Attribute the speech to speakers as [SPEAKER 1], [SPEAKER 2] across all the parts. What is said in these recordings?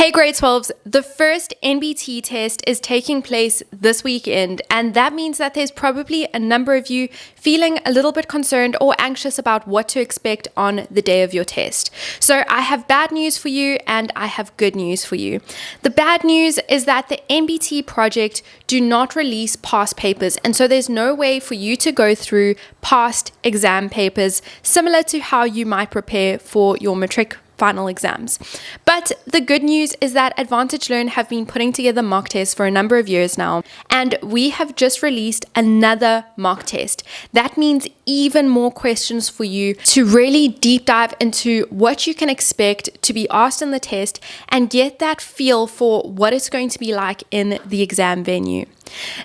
[SPEAKER 1] Hey grade 12s, the first NBT test is taking place this weekend, and that means that there's probably a number of you feeling a little bit concerned or anxious about what to expect on the day of your test. So I have bad news for you and I have good news for you. The bad news is that the NBT project do not release past papers, and so there's no way for you to go through past exam papers similar to how you might prepare for your matric final exams. But the good news is that Advantage Learn have been putting together mock tests for a number of years now, and we have just released another mock test. That means even more questions for you to really deep dive into what you can expect to be asked in the test and get that feel for what it's going to be like in the exam venue.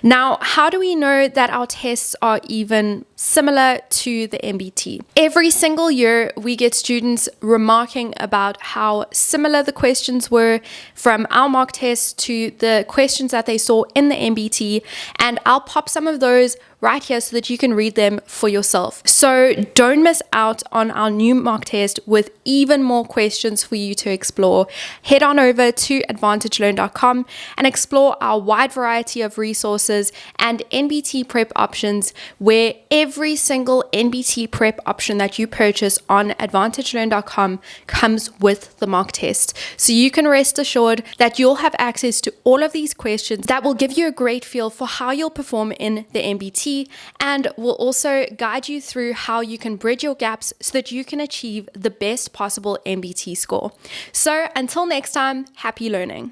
[SPEAKER 1] Now, how do we know that our tests are even similar to the NBT? Every single year, we get students remarking about how similar the questions were from our mock tests to the questions that they saw in the NBT, and I'll pop some of those right here so that you can read them for yourself. So don't miss out on our new mock test with even more questions for you to explore. Head on over to advantagelearn.com and explore our wide variety of resources and NBT prep options, where every single NBT prep option that you purchase on advantagelearn.com comes with the mock test. So you can rest assured that you'll have access to all of these questions that will give you a great feel for how you'll perform in the NBT, and will also guide you through how you can bridge your gaps so that you can achieve the best possible NBT score. So until next time, happy learning.